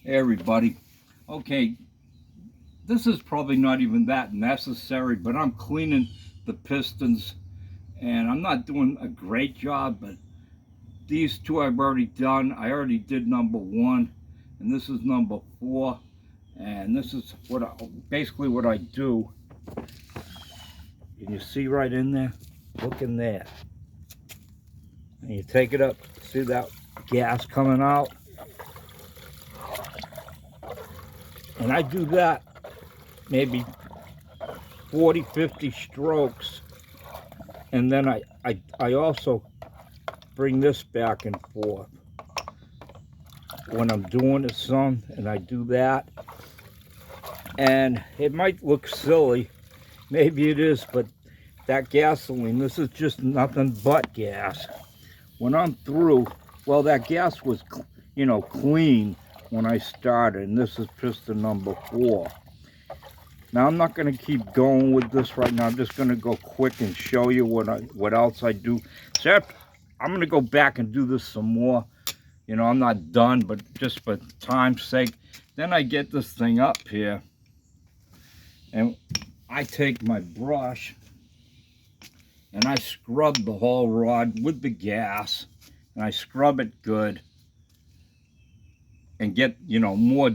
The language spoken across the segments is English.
Hey everybody. Okay, this is probably not even that necessary, but I'm cleaning the pistons and I'm not doing a great job, but these two I've already done. I already did number one and this is number four, and this is basically what I do. And you see right in there, look in there. And you take it up, see that gas coming out? And I do that maybe 40, 50 strokes. And then I also bring this back and forth when I'm doing it some, and I do that. And it might look silly, maybe it is, but that gasoline, this is just nothing but gas. When I'm through, well, that gas was, clean when I started, and this is piston number 4. Now I'm not going to keep going with this right now. I'm just going to go quick and show you what else I do. So I'm going to go back and do this some more. I'm not done, but just for time's sake. Then I get this thing up here, and I take my brush and I scrub the whole rod with the gas, and I scrub it good and get, more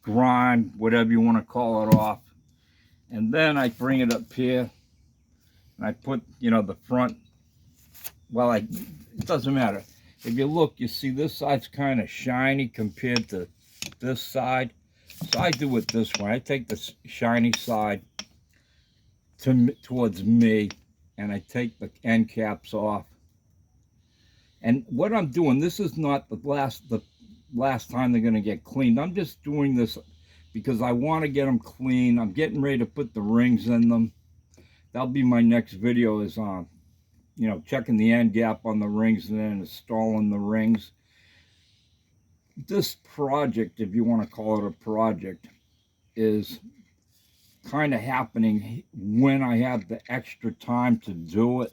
grime, whatever you want to call it, off. And then I bring it up here and I put, the front, well, it doesn't matter. If you look, you see this side's kind of shiny compared to this side. So I do it this way. I take the shiny side towards me, and I take the end caps off. And what I'm doing, this is not the last time they're going to get cleaned. I'm just doing this because I want to get them clean. I'm getting ready to put the rings in them. That'll be my next video, is on, checking the end gap on the rings and then installing the rings. This project, if you want to call it a project, is kind of happening when I have the extra time to do it.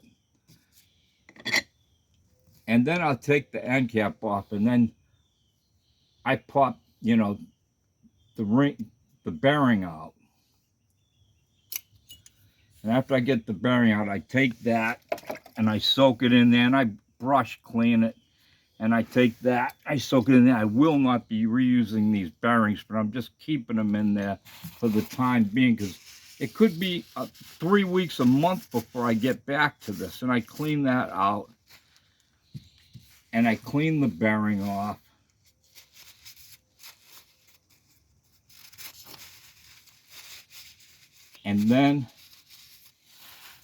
And then I'll take the end cap off, and then I pop, the bearing out. And after I get the bearing out, I take that and I soak it in there, and I brush clean it. And I take that, I soak it in there. I will not be reusing these bearings, but I'm just keeping them in there for the time being, because it could be 3 weeks, a month before I get back to this. And I clean that out. And I clean the bearing off. And then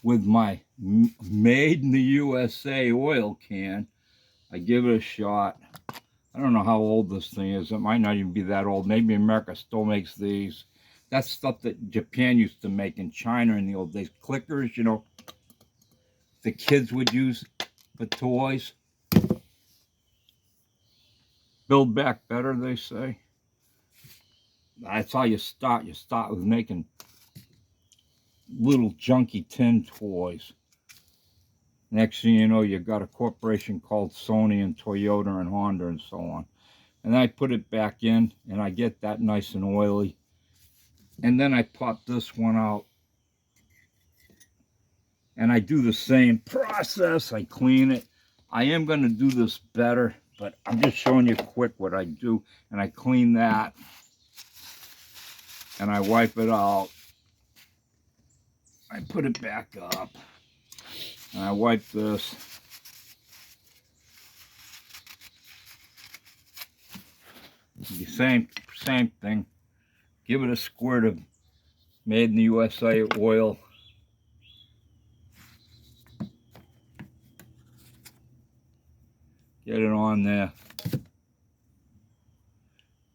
with my made in the USA oil can, I give it a shot. I don't know how old this thing is. It might not even be that old. Maybe America still makes these. That's stuff that Japan used to make in China in the old days. Clickers, the kids would use for toys. Build back better, they say. That's how you start. You start with making little junky tin toys. Next thing you know, you've got a corporation called Sony and Toyota and Honda and so on. And then I put it back in, and I get that nice and oily. And then I pop this one out. And I do the same process. I clean it. I am going to do this better, but I'm just showing you quick what I do. And I clean that. And I wipe it out. I put it back up. And I wipe this. The same thing. Give it a squirt of made in the USA oil. Get it on there.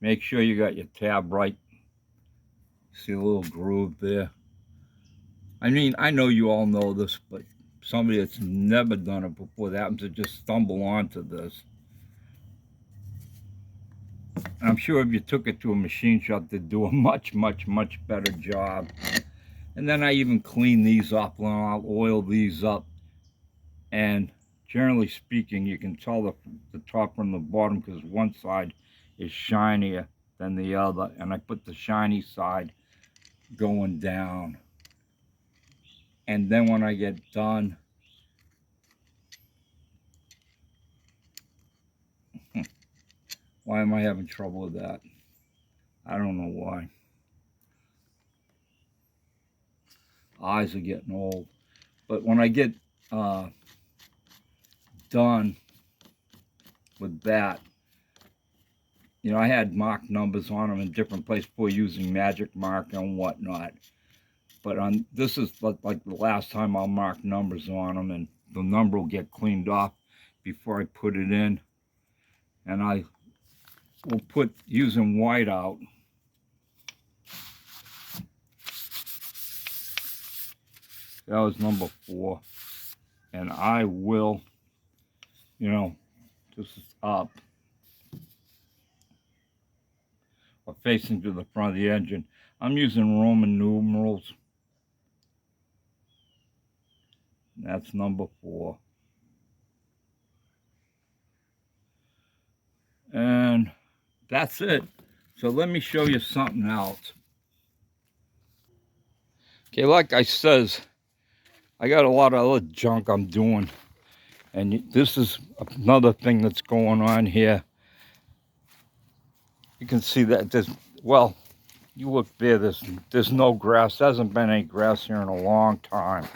Make sure you got your tab right. See a little groove there. I mean, I know you all know this, but somebody that's never done it before, that happens to just stumble onto this. And I'm sure if you took it to a machine shop, they'd do a much, much, much better job. And then I even clean these up, and I'll oil these up. And generally speaking, you can tell the top from the bottom, because one side is shinier than the other, and I put the shiny side going down. And then when I get done, why am I having trouble with that? I don't know why. Eyes are getting old. But when I get done with that, you know, I had marked numbers on them in different places before using magic marker and whatnot. But on this is like the last time I'll mark numbers on them, and the number will get cleaned off before I put it in. And I will put, using whiteout, that was number 4. And I will, you know, this is up, or facing to the front of the engine. I'm using Roman numerals. That's number 4. And that's it. So let me show you something else. Okay, like I says, I got a lot of other junk I'm doing. And this is another thing that's going on here. You can see that there's, well, you look there, there's no grass. There hasn't been any grass here in a long time.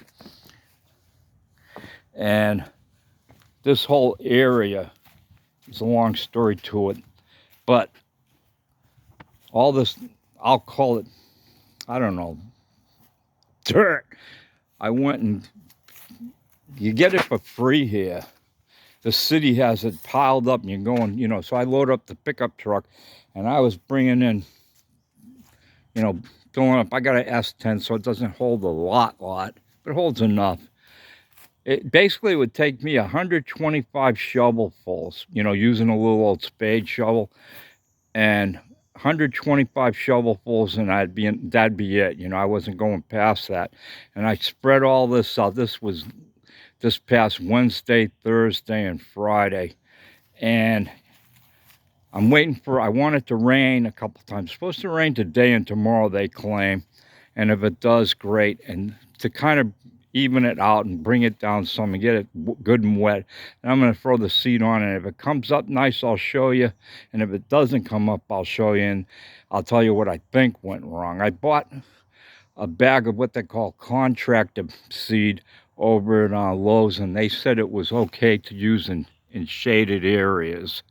And this whole area, it's a long story to it, but all this, I'll call it, I don't know, dirt. I went and, you get it for free here. The city has it piled up and you're going, you know, so I load up the pickup truck and I was bringing in, you know, filling up. I got an S10, so it doesn't hold a lot, but it holds enough. It basically would take me 125 shovelfuls, you know, using a little old spade shovel, and 125 shovelfuls, and that'd be it. You know, I wasn't going past that. And I spread all this out. This was this past Wednesday, Thursday, and Friday. And I'm waiting for, I want it to rain a couple times. It's supposed to rain today and tomorrow, they claim. And if it does, great. And to kind of even it out and bring it down some and get it good and wet, and I'm going to throw the seed on it. If it comes up nice, I'll show you. And if it doesn't come up, I'll show you. And I'll tell you what I think went wrong. I bought a bag of what they call contractor seed over at Lowe's, and they said it was okay to use in shaded areas.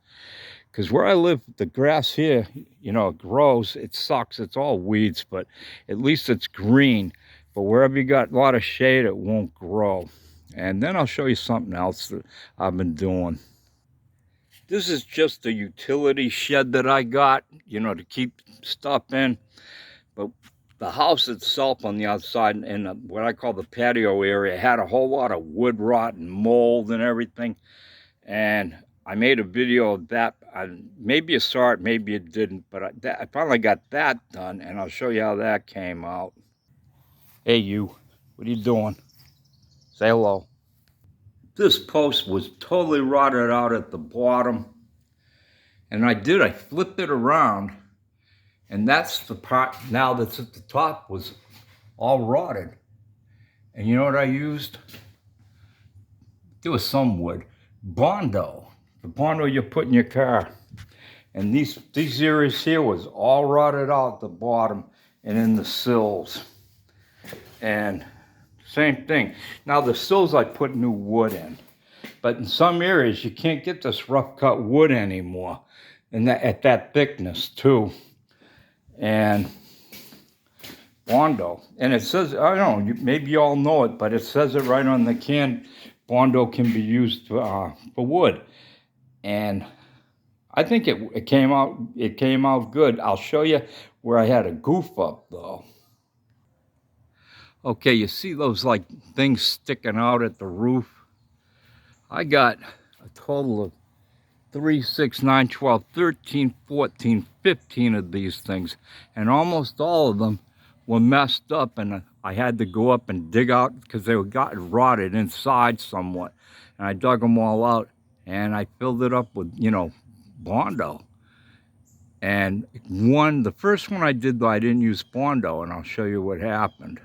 Because where I live, the grass here, you know, it grows. It sucks. It's all weeds, but at least it's green. But wherever you got a lot of shade, it won't grow. And then I'll show you something else that I've been doing. This is just a utility shed that I got, you know, to keep stuff in. But the house itself on the outside, in what I call the patio area, had a whole lot of wood rot and mold and everything. And I made a video of that. Maybe you saw it, maybe you didn't, but I finally got that done, and I'll show you how that came out. Hey, you, what are you doing? Say hello. This post was totally rotted out at the bottom, and I flipped it around, and that's the part now that's at the top was all rotted. And you know what I used? There was some wood. Bondo. The Bondo you put in your car. And these areas here was all rotted out at the bottom and in the sills. And same thing. Now the sills I put new wood in. But in some areas you can't get this rough cut wood anymore. And at that thickness too. And Bondo. And it says, I don't know, maybe you all know it, but it says it right on the can. Bondo can be used for wood. And I think it came out good. I'll show you where I had a goof up though. Okay, you see those like things sticking out at the roof? I got a total of 3, 6, 9, 12, 13, 14, 15 of these things, and almost all of them were messed up, and I had to go up and dig out because they got rotted inside somewhat. And I dug them all out and I filled it up with, you know, Bondo. And the first one I did, though, I didn't use Bondo, and I'll show you what happened.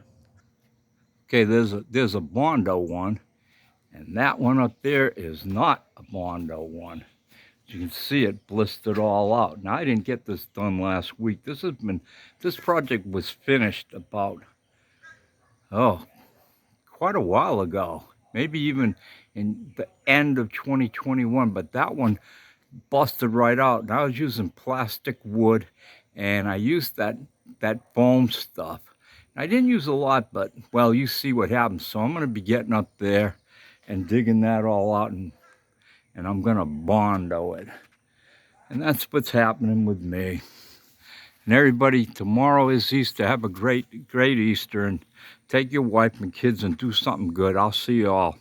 Okay, there's a Bondo one, and that one up there is not a Bondo one. As you can see, it blistered all out. Now, I didn't get this done last week. This project was finished about, quite a while ago. Maybe even in the end of 2021, but that one busted right out. And I was using plastic wood, and I used that foam stuff. I didn't use a lot, but, well, you see what happens. So I'm going to be getting up there and digging that all out, and I'm going to Bondo it. And that's what's happening with me. And everybody, tomorrow is Easter. Have a great Easter, and take your wife and kids and do something good. I'll see you all.